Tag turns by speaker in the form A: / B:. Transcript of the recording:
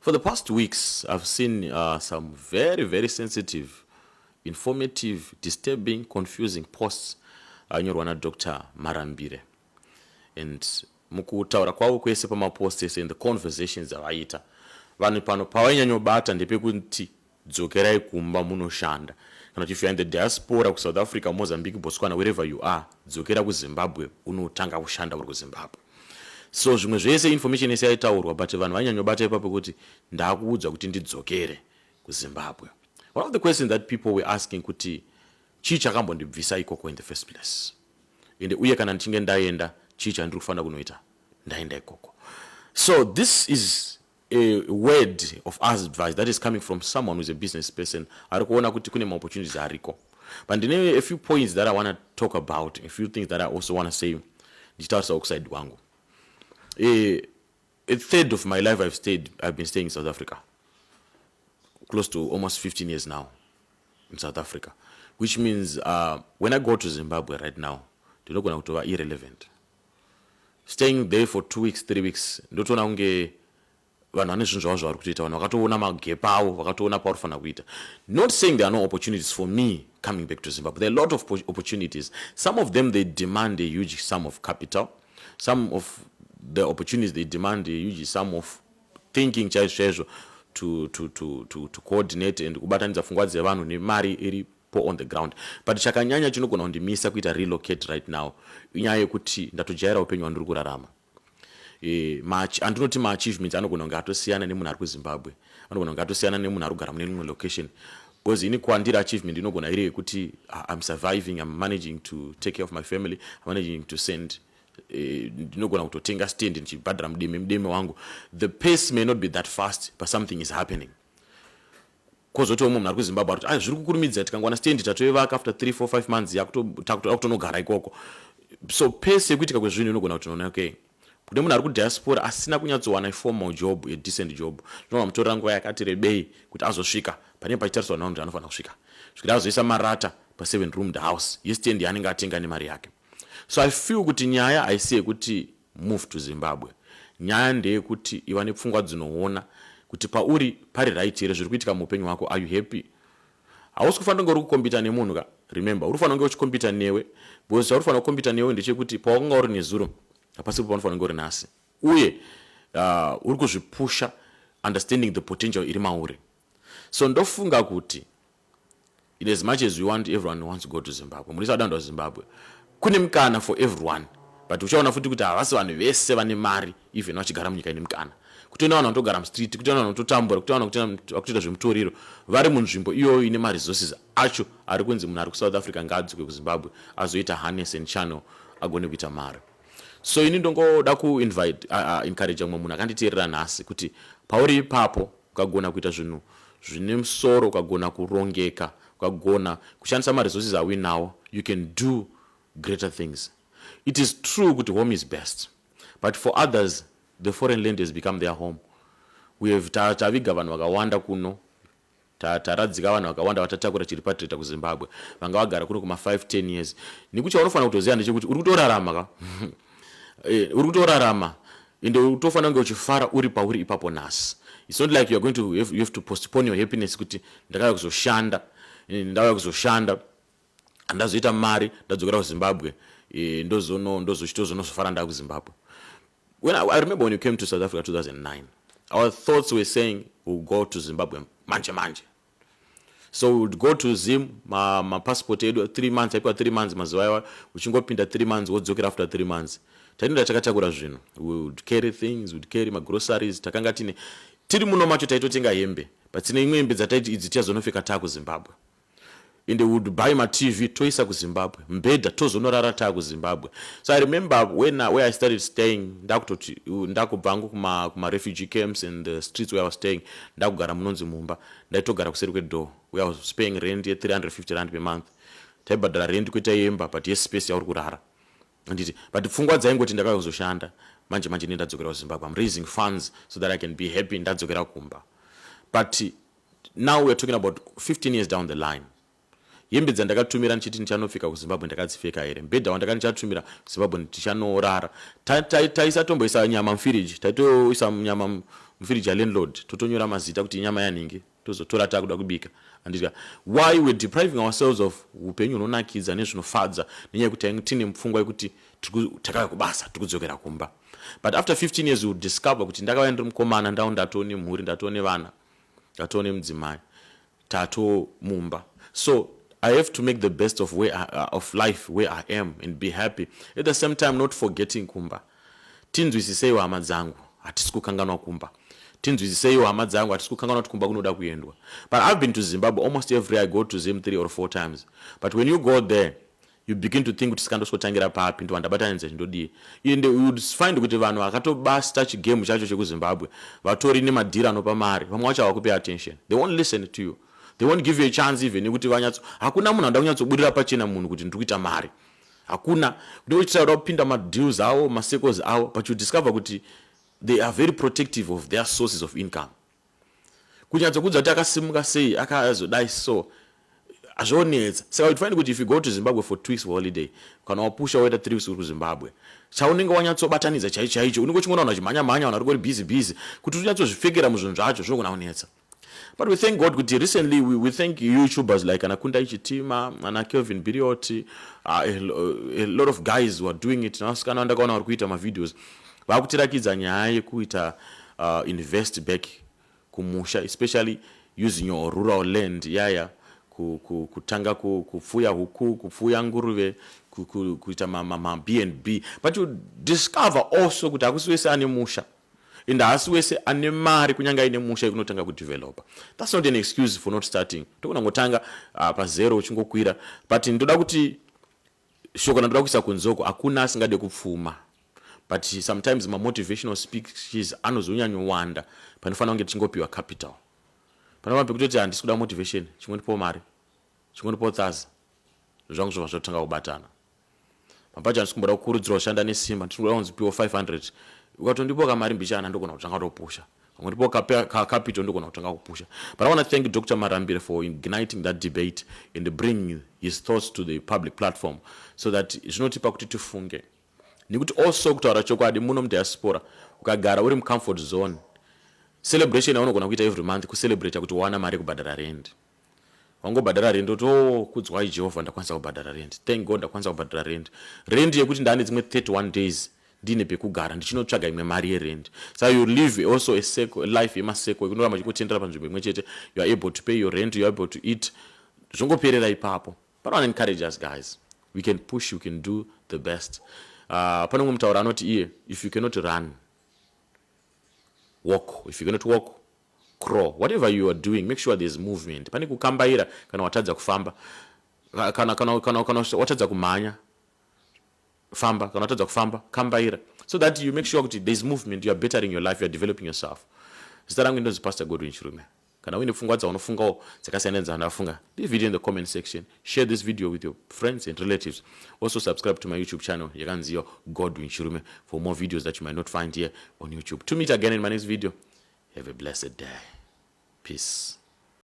A: For the past weeks, I've seen some very, very sensitive, informative, disturbing, confusing posts nyorwa naDr. Marambire. And mukutaura kwavo kwese pamapost ese and the conversations avaita vanhu pano pavainyanyobata ndepekuti dzokerai kumba munoshanda. Kana if you're in the diaspora ku South Africa, Mozambique, Botswana, wherever you are, dzokera kuZimbabwe unotanga kushanda uri kuZimbabwe. So zvimwe zvese information ese yaitaurwa, but vanhu vainyanyobata ipapo kuti ndakuudzwa kuti ndidzokere kuZimbabwe. One of the questions that people were asking kuti chii chakambondibvisa ikoko in the first place, ende uye kana ndichinge ndaenda chii chandiri kufanira kunoita ndaenda ikoko. So this is a word of advice that is coming from someone who's a business person. Ari kuona kuti kune opportunities ariko. But a few points that I want to talk about, a few things that I also want to say. Ndichitaurisa okuside wangu. A third of my life I've been staying in South Africa. Close to almost 15 years now in South Africa. Which means when I go to Zimbabwe right now, they're not going to be irrelevant. Staying there for 2 weeks, 3 weeks, ndotoona unge vanhu vane zvinhu zvavo zvavari kutoita, vanhu vakatoona magepa avo, vakatoona paurifana kuita. Not saying there are no opportunities for me coming back to Zimbabwe. There are a lot of opportunities. Some of them, they demand a huge sum of capital. Some of the opportunities, they demand a huge sum of thinking to coordinate and kubatanidza pfungwa dzevanhu nemari iripo on the ground. But chakanyanya chinogona kundimisa kuita relocate right now inyaya yekuti ndatojaira upenyu hwandiri kurarama. Andinoti ma-achievements anogona kunge atosiyana nemunhu ari kuZimbabwe, anogona kunge atosiyana nemunhu ari kugara mune imwe location. Because ini kwandiri achievement inogona iri yekuti I'm surviving, I'm managing to take care of my family, I'm managing to send ndinogona kutotenga stand ndichibhadhara mudeme wangu. The pace may not be that fast, but something is happening. Kozoti umwe munhu ari kuZimbabwe ari zviri kukurumidza tikangwana stand tatoivaka after 3, 4, 5 months yakutonogara ikoko. So pace yekuitika kwezvinhu inogona kuti unoona okay, kune munhu ari kudiaspora asina kunyatsowana formal job, a decent job, zvinova mutorera nguva yakati rebei kuti azosvika pane pachitariswa nawo kuti anofanira kusvika svikira azoisa marata pa7 roomed house yestand yaanenge atenga nemari yake. So I feel kuti nyaya haisi yekuti move to Zimbabwe, nyaya ndeyekuti iva nepfungwa dzinoona kuti pauri pari right here, zviri kuitika muupenyu hwako, are you happy? Hausi kufanira kunge uri kukombita nemunhu ka, remember uri kufanira kunge uchikombita newe, because uri kufanira kukombita newe ndechekuti pawanga uri nezuro hapasi paunofanira kunge uri nhasi, uye uri kuzvipusha understanding the potential iri mauri. So ndofunga kuti in as much as we want everyone wants to go to Zimbabwe, muri sadando Zimbabwe kune mukana for everyone, but uchaona futi kuti havasi vanhu vese vane mari even vachigara munyika ine mukana. Kutoenda vanhu vanotogara mustreet, kutoenda vanhu vanototambura, kutoita zvemutoriro vari munzvimbo iyoyo ine ma-resources acho ari kunzi munhu ari kuSouth Africa ngaadzoke kuZimbabwe azoita harness and channel agone kuita mari. So ini ndongoda kuinvite encourage mumwe munhu akanditeerera nhasi kuti pauri ipapo ukagona kuita zvinhu zvine musoro, ukagona kurongeka, ukagona kushandisa ma-resources awinawo, you can do greater things. It is true that home is best, but for others, the foreign land has become their home. We have taviga vanhu vakawanda kuno, taradzika vanhu vakawanda vatatakura chiripatreta kuZimbabwe, vanga vagara kuno kuma 5-10 years. Nikuti unofanira kutoziva ndechekuti uri kutorarama ka, uri kutorarama, ende utofanira kunge uchifara uri pauri ipapo nhasi. It's not like you have to postpone your happiness kuti ndakauya kuzoshanda andazoita mari ndadzokera kuZimbabwe ndozofara nda kuZimbabwe. I remember when you came to South Africa 2009, our thoughts were saying we'll go to Zimbabwe manje. So we would go to Zim, my passport edu 3 months, I put 3 months mazuva uchingopinda 3 months wodzokera after 3 months. Tainda takatakura zvinhu, we would carry things, we would carry my groceries, takanga tiri muno macho taitotenga hembe, but tine imwe hembe dzataiti idzi tiyazonofika taa kuZimbabwe. And they would buy my TV toisa kuZimbabwe, mbeda tozonorara taa kuZimbabwe. So I remember where I started staying, ndakubva hangu kuma refugee camps and the streets where I was staying, ndakugara munonzi Mumba, ndaitogara kuseri kweDoo, where I was paying rent ye 350 rand per month. Taibhadhara rent kuita yemba, but yes space yauri kurara. But pfungwa dzaingoti ndakauya kuzoshanda, manje ndadzokera kuZimbabwe. I'm raising funds so that I can be happy ndadzokera kumba. But now we're talking about 15 years down the line. hembe dzandakatumira ndichiti ndichanofika kuZimbabwe ndakadzipfeka here, mbedha wandakandichatumira kuZimbabwe ndichanorara. Taisatomboisa nyama mufiriji, taitoisa nyama mufiriji yalandlord, totonyora mazita kuti nyama yanhingi, tozotora takuda kubika. Andika, why we're depriving ourselves of upenyu hunonakidza nezvinofadza nenyaya yekuti tine mupfungwa yekuti takauya kubasa tikudzokera kumba. But after 15 years you discover kuti ndakauya ndiri mukomana, ndau ndatone mhuri, ndatone vana, ndatone mudzimai, tato mumba. So I have to make the best of of life where I am and be happy. At the same time, not forgetting kumba. Tinzwisiseiwo hama dzangu, hatisi kukanganwa kumba. Tinzwisiseiwo hama dzangu, hatisi kukanganwa kuti kumba kunoda kuendwa. But I've been to Zimbabwe almost every year. I go to Zim 3 or 4 times. But when you go there, you begin to think kuti sikandosikotangira papi ndo vandabatanidza ndodii. And you would find kuti vanhu vakatobasta chigame chacho chekuZimbabwe vatori nemadhira anopa mari, vamwe vacho havakupe attention. They won't listen to you. They won't give you a chance even kuti vanyatso. Hakuna munhu anoda kunyatsobudirira pachena munhu kuti ndiri kuita mari. Hakuna. Kuti uchitaura kupinda madeals avo, masecos avo, but you discover kuti they are very protective of their sources of income. Kunyatsokudza kuti akasimuka sei, akazodai so, azvionetsa. Saka you find kuti if you go to Zimbabwe for 2 weeks for holiday, kana wapusha waita 3 weeks kuZimbabwe, chaunenge wanyatsobatanidza chaicho, unenge uchingoona vanhu vachimhanya-mhanya, vanhu vari busy, kuti unyatsozvipfekera muzvinhu zvacho zvinokunaonetsa. But we thank God kuti recently we thank YouTubers like Anakunda Ichitima, Ana Kelvin Birioti, a lot of guys who are doing it. Nasikana ndakaona vari kuita mavideos vakutirakidza nyaya yekuita invest back kumusha, especially using your rural land yaya kutanga kufuya huku, kufuya nguruve, kuita ma B&B. But you discover also kuti hakusi wese ane musha, and haasi wese ane mari kunyanga ine musha ikunotanga kudevelopa. That's not an excuse for not starting. Tokunangotanga pazero uchingokwira. But ndoda kuti shoko ndoda kuisa kunzoko, hakuna asingade kupfuma. But sometimes ma motivational speeches anozonyanyowanda panofanira kunge tichingopiwa capital. Panofanira kutoti handisi kuda motivation, chingondipo mari, chingondipo tsaza, zvangu zvova zvotanga kubatana. Mapacha handisi kukurudzirwa kushanda nesimba, ndinoda kunzipiwa 500. Ukatondipo kamari mbichana ndokona kutanga kutopusha. Ndipo capital ndokona kutanga kupusha. But I want to thank Dr. Marambire for igniting that debate and bringing his thoughts to the public platform so that zvinotipa kuti tifunge. Nikuti also kutaura chokwadi muno mudiaspora ukagara uri comfort zone, celebration yaunogona kuita every month kucelebrate kuti wana mari kubhadhara rent. Wangobhadhara rent to kudzwa iJehovah ndakwanisa kubhadhara rent. Thank God ndakwanisa kubhadhara rent. Rent yekuti ndane dzimwe 31 days ndine pekugara ndichinotsvaga imwe mari yerent. So you live also a life yemaseko ekunoramba chikutendera panzvimbo imwe chete. You are able to pay your rent, you are able to eat. Zvongoperera ipapo. But I want to encourage us guys. We can push, you can do the best. Pane mumwe mutaura anoti iye, if you cannot run, walk. If you cannot walk, crawl. Whatever you are doing, make sure there's movement. Pane kukambaira kana watadza kufamba, kana watadza kumhanya, famba, kana watadza kufamba, kambaira. So that you make sure that there's movement, you are bettering your life, you are developing yourself. Zita rangu ndozi Pastor Godwin Chirume. Kana uine pfungwa dzaunofungawo dzakasiyana dzandafunga, leave video in the comment section. Share this video with your friends and relatives. Also subscribe to my YouTube channel yakanziyo Godwin Chirume for more videos that you might not find here on YouTube. To meet again in my next video. Have a blessed day. Peace.